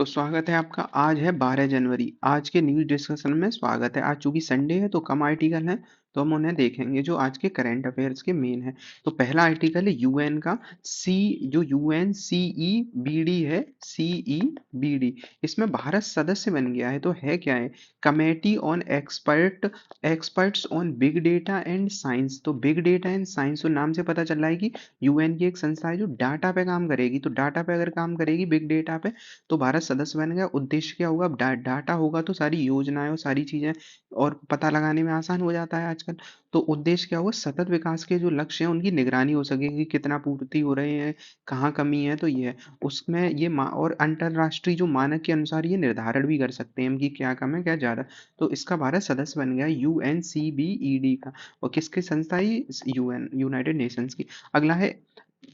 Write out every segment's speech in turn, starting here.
तो स्वागत है आपका। आज है 12 जनवरी। आज के न्यूज़ डिस्कशन में स्वागत है। आज चूँकि संडे है तो कम आर्टिकल हैं, तो हम उन्हें देखेंगे जो आज के करंट अफेयर्स के मेन हैं। तो पहला आर्टिकल है यूएन का जो यूएन सीईबीडी है, सीईबीडी। इसमें भारत सदस्य बन गया है। तो है क्या है? Committee on experts on big data and science. तो बिग डेटा एंड साइंस, तो नाम से पता चल रहा है कि यूएन की एक संस्था है जो डाटा पे काम करेगी। तो डाटा पे अगर काम करेगी, बिग डेटा पे, तो भारत सदस्य बन गया। उद्देश्य क्या होगा? अब डाटा होगा तो सारी योजनाएं और सारी चीजें और पता लगाने में आसान हो जाता है आजकल। तो उद्देश्य क्या होगा? सतत विकास के जो लक्ष्य हैं उनकी निगरानी हो सकेगी, कितना पूर्ति हो रहे हैं, कहाँ कमी है। तो ये है उसमें और अंतरराष्ट्रीय जो मानक के अनुसार ये निर्धारण भी कर सकते हैं हम कि क्या कम है क्या ज्यादा। तो इसका भारत सदस्य बन गया यूएनसीबीईडी का। और किसकी संस्था है? यूएन, यूनाइटेड नेशंस की। अगला है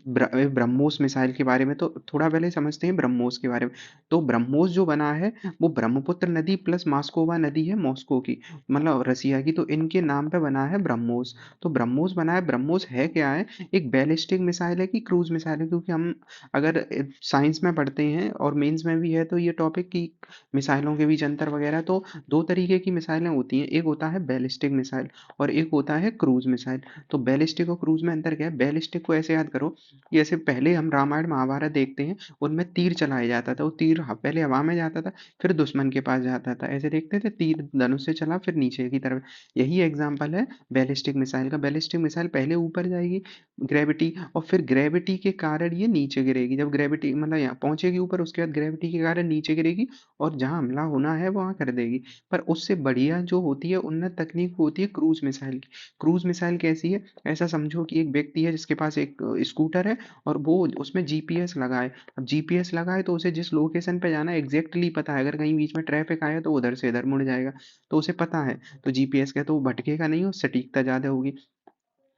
ब्रह्मोस मिसाइल के बारे में। तो थोड़ा पहले समझते हैं ब्रह्मोस के बारे में। तो ब्रह्मोस जो बना है वो ब्रह्मपुत्र नदी प्लस मास्कोवा नदी है, मॉस्को की, मतलब रसिया की। तो इनके नाम पे बना है ब्रह्मोस। तो ब्रह्मोस बना है। ब्रह्मोस है क्या है? एक बैलिस्टिक मिसाइल है कि क्रूज मिसाइल है? क्योंकि हम अगर साइंस में पढ़ते हैं और मेंस में भी है तो ये टॉपिक की मिसाइलों के बीच अंतर वगैरह। तो दो तरीके की मिसाइलें होती हैं, एक होता है बैलिस्टिक मिसाइल और एक होता है क्रूज मिसाइल। तो बैलिस्टिक और क्रूज में अंतर क्या है? बैलिस्टिक को ऐसे याद करो, जैसे पहले हम रामायण महाभारत देखते हैं, उनमें तीर चलाया जाता था। वो तीर पहले हवा में जाता था, फिर दुश्मन के पास जाता था। ऐसे देखते थे, तीर धनुष से चला फिर नीचे की तरफ। यही एग्जाम्पल है बैलिस्टिक मिसाइल का। बैलिस्टिक मिसाइल पहले ऊपर जाएगी, ग्रेविटी, और फिर ग्रेविटी के कारण ये नीचे गिरेगी। जब ग्रेविटी मतलब यहाँ पहुंचेगी ऊपर, उसके बाद ग्रेविटी के कारण नीचे गिरेगी और जहां हमला होना है वहां कर देगी। पर उससे बढ़िया जो होती है उन्नत तकनीक होती है क्रूज मिसाइल की। क्रूज मिसाइल कैसी है? ऐसा समझो कि एक व्यक्ति है जिसके पास एक स्कूटर है और वो उसमें जीपीएस लगा है। अब जीपीएस लगा है तो उसे जिस लोकेशन पे जाना है एग्जैक्टली पता है। अगर कहीं बीच में ट्रैफिक आया तो उधर से इधर मुड़ जाएगा, तो उसे पता है। तो जीपीएस का तो वो भटकेगा नहीं और सटीकता ज्यादा होगी।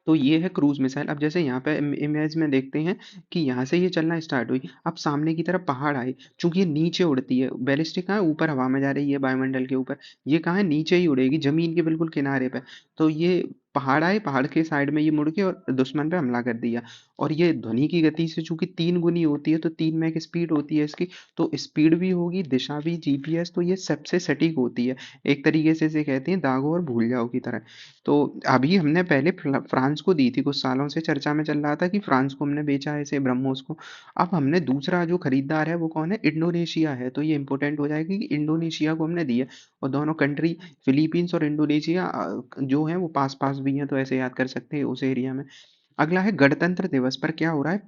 तो ये है क्रूज मिसाइल। अब जैसे यहाँ पे इमेज में देखते हैं कि यहाँ से ये चलना स्टार्ट हुई, अब सामने की तरफ पहाड़ आए। चूंकि ये नीचे उड़ती है, बैलिस्टिक कहाँ है? ऊपर हवा में जा रही है वायुमंडल के ऊपर। ये कहाँ है? नीचे ही उड़ेगी, जमीन के बिल्कुल किनारे पे। तो ये पहाड़ आए, पहाड़ के साइड में ये मुड़ के और दुश्मन पे हमला कर दिया। और ये ध्वनि की गति से चूंकि 3 गुनी होती है, तो 3 मैक स्पीड होती है इसकी। तो स्पीड भी होगी, दिशा भी, जीपीएस, तो ये सबसे सटीक होती है। एक तरीके से इसे कहते हैं दागो और भूल जाओ की तरह। तो अभी हमने पहले फ्रांस को दी थी, कुछ सालों से चर्चा में चल रहा था कि फ्रांस को हमने बेचा है इसे, ब्रह्मोस को। अब हमने दूसरा जो खरीदार है वो कौन है? इंडोनेशिया है। तो ये इंपॉर्टेंट हो जाएगा कि इंडोनेशिया को हमने दी है। और दोनों कंट्री, फिलीपींस और इंडोनेशिया, जो है वो पास पास भी हैं, तो ऐसे याद कर सकते हैं उस एरिया में। अगला है गणतंत्र दिवस पर क्या हो रहा है?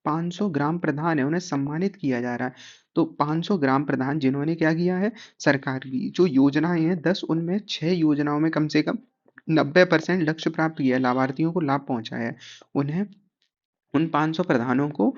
500 ग्राम प्रधान है, उन्हें सम्मानित किया जा रहा है। तो 500 ग्राम प्रधान जिन्होंने क्या किया है? सरकार की जो योजनाएं हैं 10, उनमें 6 योजनाओं में कम से कम 90% लक्ष्य प्राप्त किया है, लाभार्थियों को लाभ पहुंचाया है। उन्हें, उन 500 प्रधानों को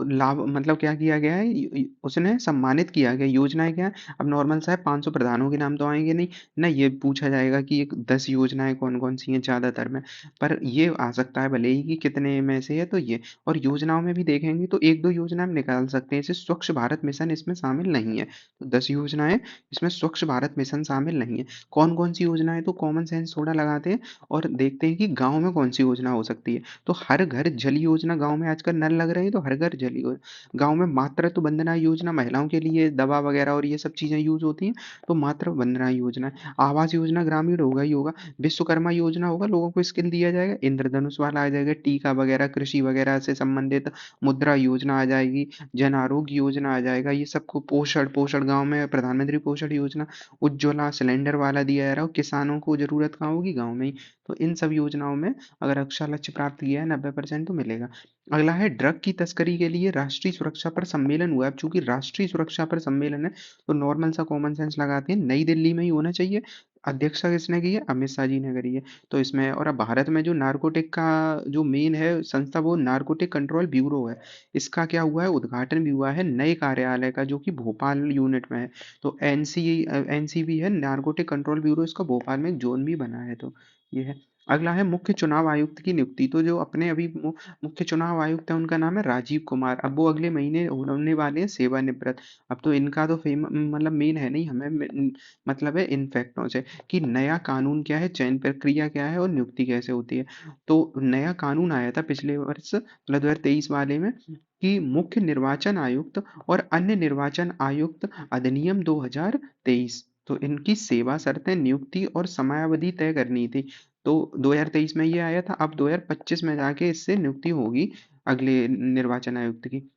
लाभ मतलब क्या किया गया है? उसने सम्मानित किया गया। योजनाएं क्या है? अब नॉर्मल सा है, 500 प्रधानों के नाम तो आएंगे नहीं ना, ये पूछा जाएगा कि ये 10 योजनाएं कौन कौन सी हैं ज्यादातर में। पर ये आ सकता है भले ही कि कितने में से है। तो ये, और योजनाओं में भी देखेंगे तो एक दो योजना हम निकाल सकते हैं। जैसे स्वच्छ भारत मिशन इसमें शामिल नहीं है, तो 10 योजनाएं, इसमें स्वच्छ भारत मिशन शामिल नहीं है। कौन कौन सी योजनाएं? तो कॉमन सेंस थोड़ा लगाते हैं और देखते हैं कि गांव में कौन सी योजना हो सकती है। तो हर घर जल योजना, गांव में आजकल नल लग रहे हैं तो हर घर जल योजना। गांव में मातृत्व वंदना योजना, महिलाओं के लिए दवा वगैरह और ये सब चीजें यूज होती हैं, तो मातृ वंदना योजना। आवास योजना ग्रामीण होगा ही होगा। विश्वकर्मा योजना होगा, लोगों को स्किल दिया जाएगा। इंद्रधनुष वाला आ जाएगा, टीका वगैरह, कृषि वगैरह से संबंधित। मुद्रा योजना आ जाएगी, जन आरोग्य योजना आ जाएगा। ये सबको पोषण, पोषण गांव में प्रधानमंत्री पोषण योजना, उज्ज्वला सिलेंडर वाला दिया जा रहा है। किसानों को जरूरत कहाँ होगी? गाँव में ही। तो इन सब योजनाओं में अगर अच्छा लक्ष्य प्राप्त किया है 90% तो मिलेगा। अगला है ड्रग की तस्करी के लिए राष्ट्रीय सुरक्षा पर सम्मेलन हुआ है। अब चूंकि राष्ट्रीय सुरक्षा पर सम्मेलन है तो नॉर्मल सा कॉमन सेंस लगाते हैं, नई दिल्ली में ही होना चाहिए। अध्यक्षता किसने की है? अमित शाह जी ने करी है। तो इसमें, और अब भारत में जो नारकोटिक का जो मेन है संस्था, वो नारकोटिक कंट्रोल ब्यूरो है। इसका क्या हुआ है? उद्घाटन भी हुआ है नए कार्यालय का, जो कि भोपाल यूनिट में है। तो एनसीबी है, नारकोटिक कंट्रोल ब्यूरो, इसका भोपाल में एक जोन भी बना है। तो ये है। अगला है मुख्य चुनाव आयुक्त की नियुक्ति। तो जो अपने अभी मुख्य चुनाव आयुक्त है उनका नाम है राजीव कुमार। अब वो अगले महीने होने वाले हैं सेवानिवृत्त। अब तो इनका तो मतलब मेन है नहीं, हमें मतलब है इन फैक्टों से कि नया कानून क्या है, चयन प्रक्रिया क्या है और नियुक्ति कैसे होती है। तो नया कानून आया था पिछले वर्ष मतलब 2023 वाले में कि मुख्य निर्वाचन आयुक्त और अन्य निर्वाचन आयुक्त अधिनियम 2023, तो इनकी सेवा शर्तें, नियुक्ति और समयावधि तय करनी थी। तो 2023 में ये आया था, अब 2025 में जाके इससे नियुक्ति होगी अगले निर्वाचन आयुक्त की।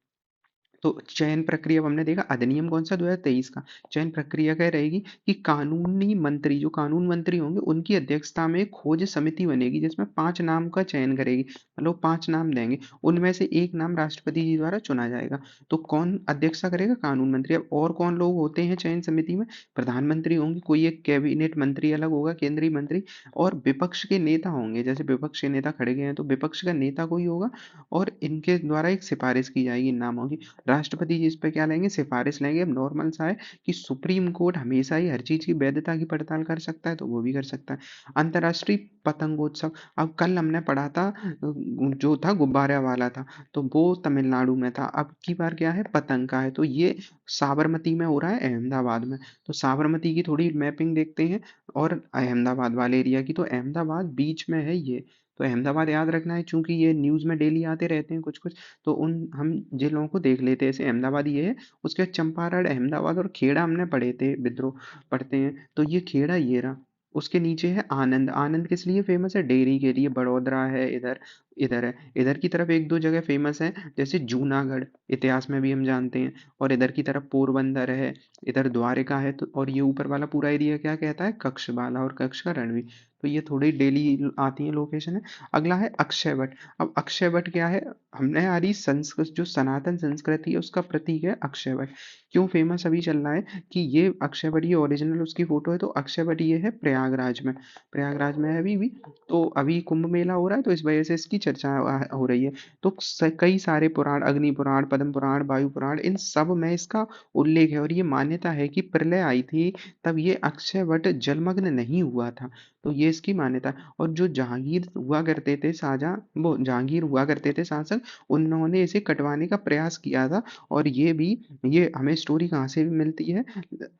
तो चयन प्रक्रिया अब हमने देखा, अधिनियम कौन सा 2023 का। चयन प्रक्रिया क्या रहेगी कि कानूनी मंत्री, जो कानून मंत्री होंगे उनकी अध्यक्षता में एक खोज समिति बनेगी जिसमें 5 नाम का चयन करेगी, मतलब 5 नाम देंगे, उनमें से एक नाम राष्ट्रपति जी द्वारा चुना जाएगा। तो कौन अध्यक्षता करेगा, कानून मंत्री। अब और कौन लोग होते हैं चयन समिति में, प्रधानमंत्री होंगे, कोई एक कैबिनेट मंत्री अलग होगा, केंद्रीय मंत्री, और विपक्ष के नेता होंगे, जैसे विपक्ष के नेता खड़े गए हैं तो विपक्ष का नेता कोई होगा, और इनके द्वारा एक सिफारिश की जाएगी नामों की। राष्ट्रपति जी इस पे क्या लेंगे, सिफारिश लेंगे। अब नॉर्मल सा है कि सुप्रीम कोर्ट हमेशा ही हर चीज की वैधता की पड़ताल कर सकता है, तो वो भी कर सकता है। अंतर्राष्ट्रीय पतंगोत्सव, अब कल हमने पढ़ा था जो था गुब्बारे वाला था, तो वो तमिलनाडु में था। अब की बार क्या है, पतंग का है, तो ये साबरमती में हो रहा है, अहमदाबाद में। तो साबरमती की थोड़ी मैपिंग देखते हैं और अहमदाबाद वाले एरिया की। तो अहमदाबाद बीच में है ये, तो अहमदाबाद याद रखना है, चूंकि ये न्यूज में डेली आते रहते हैं कुछ कुछ, तो उन हम जिलों को देख लेते हैं। जैसे अहमदाबाद ये है, उसके बाद चंपारण, अहमदाबाद और खेड़ा हमने पढ़े थे, विद्रोह पढ़ते हैं, तो ये खेड़ा ये रहा। उसके नीचे है आनंद। आनंद किस लिए फेमस है, डेयरी के लिए। बड़ोदरा है इधर, इधर है, इधर की तरफ एक दो जगह फेमस है, जैसे जूनागढ़, इतिहास में भी हम जानते हैं। और इधर की तरफ पोरबंदर है, इधर द्वारिका है। तो और ये ऊपर वाला पूरा एरिया क्या कहता है, कक्षबाला और कक्ष का रणवी। तो ये थोड़ी डेली आती है लोकेशन है। अगला है अक्षय वट। अब अक्षय वट क्या है, हमने हमारी संस्कृत, जो सनातन संस्कृति है उसका प्रतीक है अक्षय वट। क्यों फेमस अभी चल रहा है कि ये अक्षय वट, ये ओरिजिनल उसकी फोटो है, तो अक्षय वट ये है प्रयागराज में, प्रयागराज में है अभी भी। तो अभी कुंभ मेला हो रहा है, तो इस वजह से इसकी चर्चा हो रही है। तो कई सारे पुराण, अग्नि पुराण, पद्म पुराण, वायु पुराण, इन सब में इसका उल्लेख है। और ये मान्यता है कि प्रलय आई थी तब ये अक्षय वट जलमग्न नहीं हुआ था। तो ये इसकी मान्यता है। और जो जहांगीर हुआ करते थे शाहजहां, वो जहांगीर हुआ करते थे शासक, उन्होंने इसे कटवाने का प्रयास किया था। और ये भी, ये हमें स्टोरी कहाँ से भी मिलती है,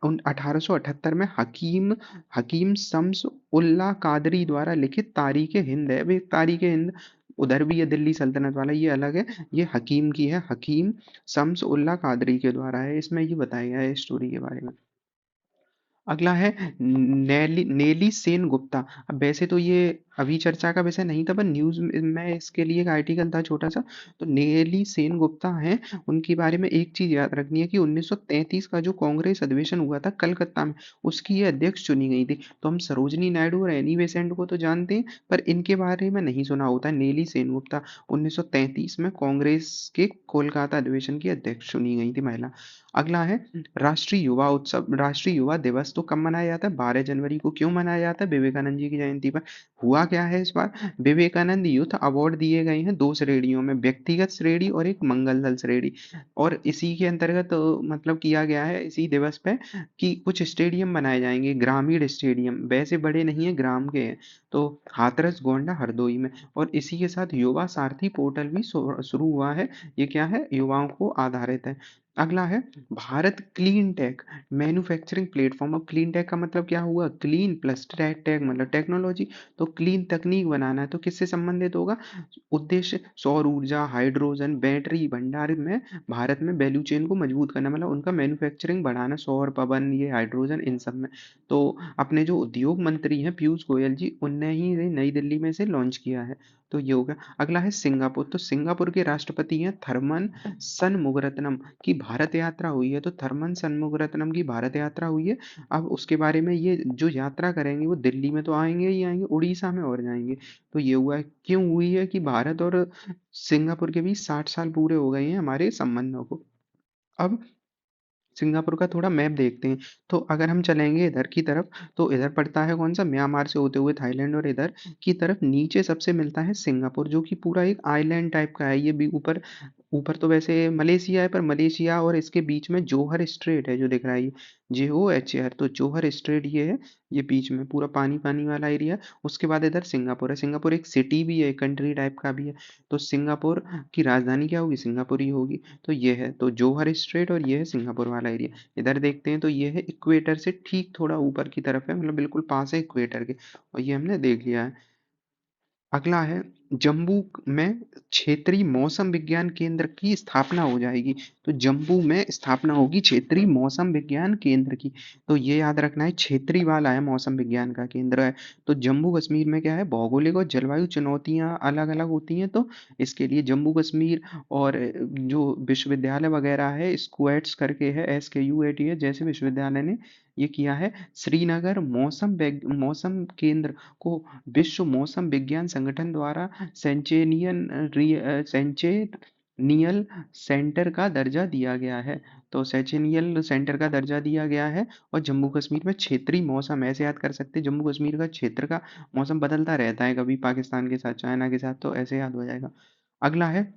1878 में हकीम हकीम शम्स उल्लाह कादरी द्वारा लिखित तारीख हिंद है। वे तारीख हिंद उधर भी है, दिल्ली सल्तनत वाला, ये अलग है। ये हकीम की है, हकीम शम्स उल्लाह कादरी के द्वारा है। इसमें ये बताया गया है स्टोरी के बारे में। अगला है नेली सेन गुप्ता। अब वैसे तो ये अभी चर्चा का विषय नहीं था, पर न्यूज में इसके लिए एक आर्टिकल था छोटा सा। तो नेली सेन गुप्ता हैं, उनके बारे में एक चीज याद रखनी है कि 1933 का जो कांग्रेस अधिवेशन हुआ था कलकत्ता में, उसकी ये अध्यक्ष चुनी गई थी। तो हम सरोजनी नायडू और एनी बेसेंट को तो जानते हैं, पर इनके बारे में नहीं सुना होता है। नेली सेन गुप्ता 1933 में कांग्रेस के कोलकाता अधिवेशन की अध्यक्ष चुनी गई थी महिला। अगला है राष्ट्रीय युवा उत्सव, राष्ट्रीय युवा दिवस तो कब मनाया जाता है, 12 जनवरी को। क्यों मनाया जाता है, विवेकानंद जी की जयंती पर। हुआ क्या है इस बार, विवेकानंद यूथ अवार्ड दिए गए हैं 2 श्रेणियों में, व्यक्तिगत श्रेणी और एक मंगल दल श्रेणी। और इसी के अंतर्गत मतलब किया गया है इसी दिवस पे कि कुछ स्टेडियम बनाए जाएंगे, ग्रामीण स्टेडियम, वैसे बड़े नहीं है, ग्राम के हैं। तो हाथरस, गोंडा, हरदोई में। और इसी के साथ युवा सारथी पोर्टल भी शुरू हुआ है। ये क्या है, युवाओं को आधारित है। अगला है Bharat clean tech manufacturing platform. अब क्लीन टेक का मतलब क्या हुआ, क्लीन प्लस टेक मतलब टेक्नोलॉजी। तो क्लीन तकनीक बनाना है, तो किससे संबंधित होगा, उद्देश्य सौर ऊर्जा, हाइड्रोजन, बैटरी भंडारण में भारत में वैल्यू चेन को मजबूत करना, मतलब उनका मैन्युफैक्चरिंग बढ़ाना, सौर, पवन, ये हाइड्रोजन, इन सब में। तो अपने जो उद्योग मंत्री हैं पीयूष गोयल जी, उनने ही नई दिल्ली में से लॉन्च किया है। तो ये हो गया। अगला है सिंगापुर। तो सिंगापुर के राष्ट्रपति हैं थर्मन सनमुगरत्नम की भारत यात्रा हुई है। तो थर्मन सनमुगरत्नम की भारत यात्रा हुई है। अब उसके बारे में, ये जो यात्रा करेंगे वो दिल्ली में तो आएंगे ही आएंगे, उड़ीसा में और जाएंगे। तो ये हुआ है, क्यों हुई है कि भारत और सिंगापुर के बीच 60 साल पूरे हो गए हैं हमारे संबंधों को। अब सिंगापुर का थोड़ा मैप देखते हैं। तो अगर हम चलेंगे इधर की तरफ, तो इधर पड़ता है कौन सा, म्यांमार से होते हुए थाईलैंड, और इधर की तरफ नीचे सबसे मिलता है सिंगापुर, जो कि पूरा एक आइलैंड टाइप का है। ये भी ऊपर ऊपर तो वैसे मलेशिया है, पर मलेशिया और इसके बीच में जोहर स्ट्रेट है जो दिख रहा है, ये JOHR, तो जोहर स्ट्रेट ये है, ये बीच में पूरा पानी पानी वाला एरिया। उसके बाद इधर सिंगापुर है, सिंगापुर एक सिटी भी है, कंट्री टाइप का भी है। तो सिंगापुर की राजधानी क्या होगी, सिंगापुर ही होगी। तो ये है, तो जोहर स्ट्रेट और ये है सिंगापुर वाला एरिया। इधर देखते हैं तो ये है इक्वेटर से ठीक थोड़ा ऊपर की तरफ है, मतलब बिल्कुल पास है इक्वेटर के, और ये हमने देख लिया है। अगला है, जम्मू में क्षेत्रीय मौसम विज्ञान केंद्र की स्थापना हो जाएगी। तो जम्मू में स्थापना होगी क्षेत्रीय मौसम विज्ञान केंद्र की। तो ये याद रखना है, क्षेत्रीय वाला है, मौसम विज्ञान का केंद्र है। तो जम्मू कश्मीर में क्या है, भौगोलिक और जलवायु चुनौतियां अलग अलग होती हैं, तो इसके लिए जम्मू कश्मीर और जो विश्वविद्यालय वगैरह है, स्क्वेट्स करके है, SKUAT है, जैसे विश्वविद्यालय ने ये किया है, श्रीनगर मौसम केंद्र को विश्व मौसम विज्ञान संगठन द्वारा सेंचेनियल सेंटर का दर्जा दिया गया है। तो सेंचेनियल सेंटर का दर्जा दिया गया है। और जम्मू कश्मीर में क्षेत्रीय मौसम ऐसे याद कर सकते हैं, जम्मू कश्मीर का क्षेत्र का मौसम बदलता रहता है, कभी पाकिस्तान के साथ, चाइना के साथ, तो ऐसे याद हो जाएगा। अगला है,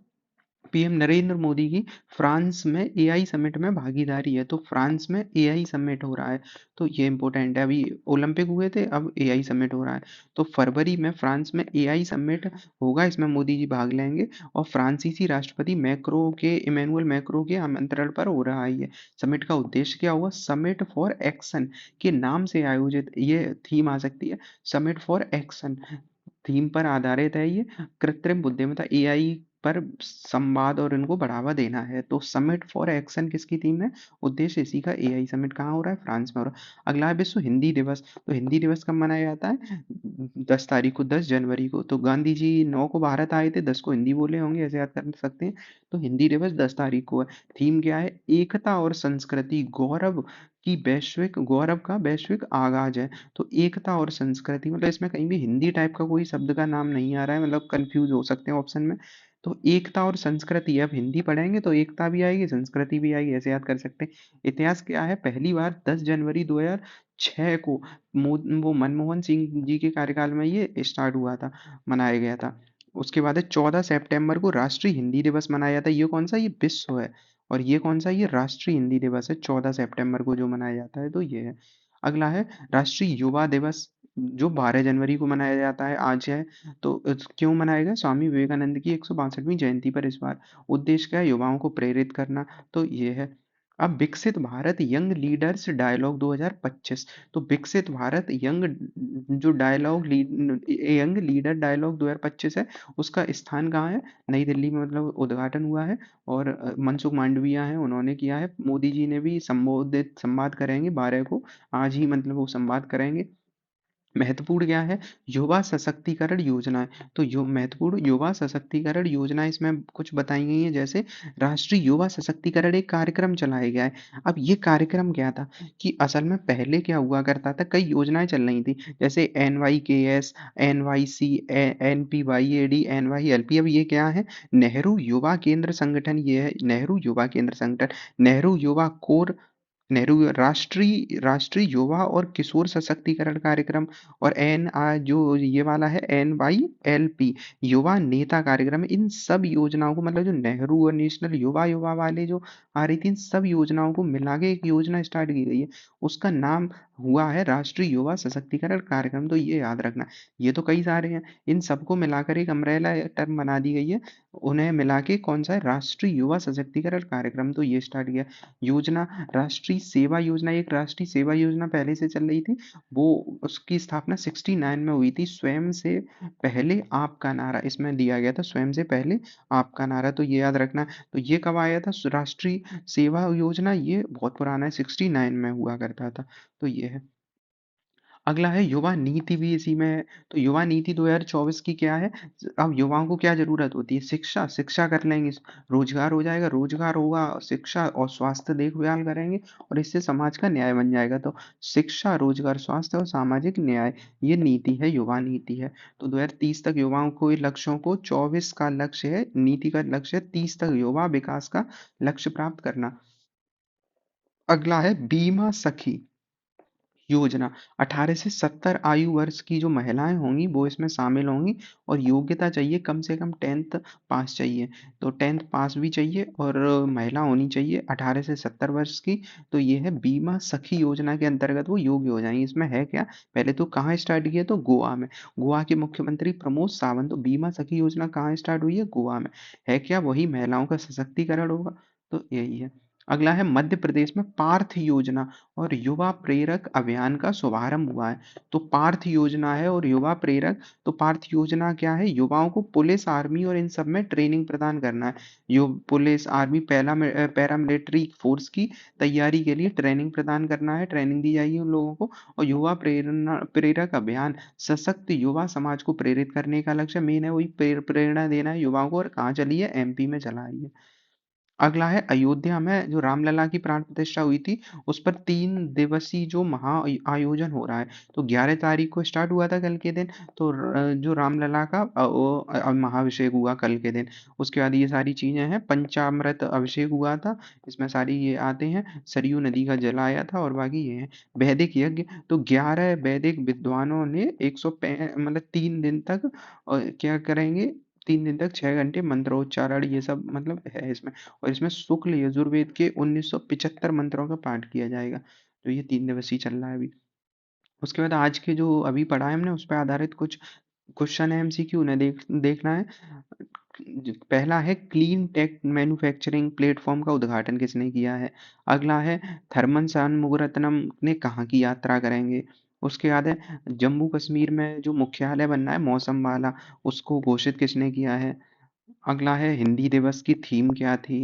पीएम नरेंद्र मोदी की फ्रांस में एआई समिट में भागीदारी है। तो फ्रांस में एआई समिट हो रहा है, तो ये इंपॉर्टेंट है। अभी ओलंपिक हुए थे, अब एआई समिट हो रहा है। तो फरवरी में फ्रांस में एआई समिट होगा, इसमें मोदी जी भाग लेंगे। और फ्रांसीसी राष्ट्रपति मैक्रो के इमैनुअल मैक्रो के आमंत्रण पर हो रहा है ये समिट। का उद्देश्य क्या हुआ, समिट फॉर एक्शन के नाम से आयोजित, ये थीम आ सकती है, समिट फॉर एक्शन थीम पर आधारित है ये। कृत्रिम बुद्धिमत्ता एआई पर संवाद और इनको बढ़ावा देना है। तो समिट फॉर एक्शन किसकी थीम है, उद्देश्य इसी का। एआई समिट कहाँ हो रहा है, फ्रांस में हो रहा है। अगला है विश्व हिंदी दिवस। तो हिंदी दिवस कब मनाया जाता है, 10 तारीख को, 10 जनवरी को। तो गांधी जी 9 को भारत आए थे, 10 को हिंदी बोले होंगे, ऐसे याद कर सकते हैं। तो हिंदी दिवस 10 तारीख को है। थीम क्या है, एकता और संस्कृति, गौरव का वैश्विक आगाज है। तो एकता और संस्कृति, मतलब इसमें कहीं भी हिंदी टाइप का कोई शब्द का नाम नहीं आ रहा है, मतलब कंफ्यूज हो सकते हैं ऑप्शन में। तो एकता और संस्कृति, अब हिंदी पढ़ेंगे तो एकता भी आएगी, संस्कृति भी आएगी, ऐसे याद कर सकते हैं। इतिहास क्या है, पहली बार 10 जनवरी 2006 को वो मनमोहन सिंह जी के कार्यकाल में ये स्टार्ट हुआ था, मनाया गया था। उसके बाद है 14 सितंबर को राष्ट्रीय हिंदी दिवस मनाया जाता है। ये कौन सा, ये विश्व है। और ये कौन सा, ये राष्ट्रीय हिंदी दिवस है, 14 सितंबर को जो मनाया जाता है, तो ये है। अगला है राष्ट्रीय युवा दिवस, जो 12 जनवरी को मनाया जाता है, आज है। तो क्यों मनाया गया, स्वामी विवेकानंद की 162वीं जयंती पर इस बार। उद्देश्य क्या है, युवाओं को प्रेरित करना, तो ये है। अब विकसित भारत यंग लीडर्स डायलॉग 2025। तो विकसित भारत जो यंग लीडर डायलॉग 2025 है, उसका स्थान कहाँ है, नई दिल्ली में, मतलब उद्घाटन हुआ है। और मनसुख मांडविया हैं, उन्होंने किया है। मोदी जी ने भी संवाद करेंगे 12 को, आज ही मतलब वो संवाद करेंगे। महत्वपूर्ण क्या है, युवा सशक्तिकरण योजनाएं। तो महत्वपूर्ण युवा सशक्तिकरण योजनाएं इसमें कुछ बताई गई हैं, जैसे राष्ट्रीय युवा सशक्तिकरण एक कार्यक्रम चलाया गया है। अब ये कार्यक्रम क्या था, कि असल में पहले क्या हुआ करता था, कई योजनाएं चल रही थी, जैसे NYKS, NYC, NPYAD, NYLP। अब ये क्या है, नेहरू युवा केंद्र संगठन, ये है नेहरू युवा केंद्र संगठन। नेहरू युवा कोर, नेहरू राष्ट्रीय राष्ट्रीय युवा और किशोर सशक्तिकरण कार्यक्रम। और जो ये वाला है NYLP, युवा नेता कार्यक्रम। इन सब योजनाओं को, मतलब जो नेहरू और नेशनल युवा युवा वाले जो आ रही थी, इन सब योजनाओं को मिला के एक योजना स्टार्ट की गई है, उसका नाम हुआ है राष्ट्रीय युवा सशक्तिकरण कार्यक्रम। तो ये याद रखना, ये तो कई सारे हैं, इन सबको मिलाकर एक अम्ब्रेला टर्म बना दी गई है, उन्हें मिला के कौन सा है, राष्ट्रीय युवा सशक्तिकरण कार्यक्रम। तो ये स्टार्ट किया योजना। राष्ट्रीय सेवा योजना, एक राष्ट्रीय सेवा योजना पहले से चल रही थी, वो उसकी स्थापना 69 में हुई थी। स्वयं से पहले आपका नारा इसमें दिया गया था, स्वयं से पहले आपका नारा, तो ये याद रखना। तो ये कब आया था, राष्ट्रीय सेवा योजना, ये बहुत पुराना है, 69 में हुआ करता था। तो ये है। अगला है युवा नीति, भी इसी में है। तो युवा नीति 2024 की क्या है, अब युवाओं को क्या जरूरत होती है, शिक्षा, शिक्षा कर लेंगे, रोजगार हो जाएगा, रोजगार होगा, शिक्षा और स्वास्थ्य देखभाल करेंगे, और इससे समाज का न्याय बन जाएगा। तो शिक्षा, रोजगार, स्वास्थ्य और सामाजिक न्याय, ये नीति है, युवा नीति है। तो 2030 तक युवाओं को, लक्ष्यों को, 24 का लक्ष्य है, नीति का लक्ष्य है 30 तक युवा विकास का लक्ष्य प्राप्त करना। अगला है बीमा सखी। योजना 18 से 70 आयु वर्ष की जो महिलाएं होंगी वो इसमें शामिल होंगी और योग्यता चाहिए कम से कम 10th पास चाहिए। तो 10th पास भी चाहिए और महिला होनी चाहिए 18 से 70 वर्ष की। तो ये है बीमा सखी योजना के अंतर्गत वो योग्य हो जाएंगी। इसमें है क्या, पहले तो कहाँ स्टार्ट किया, तो गोवा में। गोवा के मुख्यमंत्री प्रमोद सावंत। तो बीमा सखी योजना कहाँ स्टार्ट हुई है, गोवा में। है क्या, वही महिलाओं का सशक्तिकरण होगा। तो यही है। अगला है मध्य प्रदेश में पार्थ योजना और युवा प्रेरक अभियान का शुभारंभ हुआ है। तो पार्थ योजना है और युवा प्रेरक। तो पार्थ योजना क्या है, युवाओं को पुलिस आर्मी और इन सब में ट्रेनिंग प्रदान करना है। यो पुलिस आर्मी पैरामिलिट्री फोर्स की तैयारी के लिए ट्रेनिंग प्रदान करना है, ट्रेनिंग दी जाएगी उन लोगों को। और युवा प्रेरणा प्रेरक अभियान सशक्त युवा समाज को प्रेरित करने का लक्ष्य मेन है, वही प्रेरणा देना है युवाओं को। और कहाँ चली है, एमपी में चला है। अगला है अयोध्या में जो रामलला की प्राण प्रतिष्ठा हुई थी, उस पर 3 दिवसीय जो महा आयोजन हो रहा है। तो 11 तारीख को स्टार्ट हुआ था कल के दिन। तो जो रामलला का महाभिषेक हुआ कल के दिन। उसके बाद ये सारी चीजें हैं, पंचामृत अभिषेक हुआ था। इसमें सारी ये आते हैं, सरयू नदी का जल आया था और बाकी ये है वैदिक यज्ञ। तो 11 वैदिक विद्वानों ने 3 दिन तक क्या करेंगे, 3 दिन तक 6 घंटे मंत्रोच्चारण ये सब मतलब है इसमें। और इसमें शुक्ल यजुर्वेद के 1975 मंत्रों का पाठ किया जाएगा। तो ये 3 दिवसीय चल रहा है अभी। उसके बाद आज के जो अभी पढ़ा है हमने उस पर आधारित कुछ क्वेश्चन है, एमसीक्यू उन्हें देखना है। पहला है क्लीन टेक मैन्युफैक्चरिंग प्लेटफॉर्म का उद्घाटन किसने किया है। अगला है थर्मन षणमुगरत्नम ने कहाँ की यात्रा करेंगे। उसके बाद है जम्मू कश्मीर में जो मुख्यालय बनना है मौसम वाला, उसको घोषित किसने किया है। अगला है हिंदी दिवस की थीम क्या थी।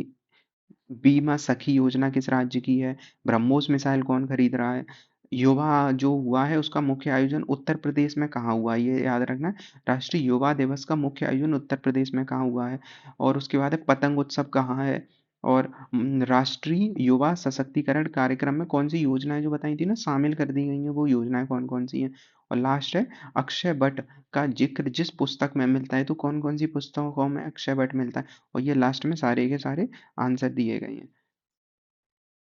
बीमा सखी योजना किस राज्य की है। ब्रह्मोस मिसाइल कौन खरीद रहा है। युवा जो हुआ है उसका मुख्य आयोजन उत्तर प्रदेश में कहाँ हुआ है, ये याद रखना है। राष्ट्रीय युवा दिवस का मुख्य आयोजन उत्तर प्रदेश में कहाँ हुआ है। और उसके बाद है पतंग उत्सव कहाँ है। और राष्ट्रीय युवा सशक्तिकरण कार्यक्रम में कौन सी योजनाएं जो बताई थी ना शामिल कर दी गई हैं, वो योजनाएं कौन कौन सी हैं। और लास्ट है अक्षय वट का जिक्र जिस पुस्तक में मिलता है। तो कौन कौन सी पुस्तकों में अक्षय वट मिलता है। और ये लास्ट में सारे के सारे आंसर दिए गए हैं।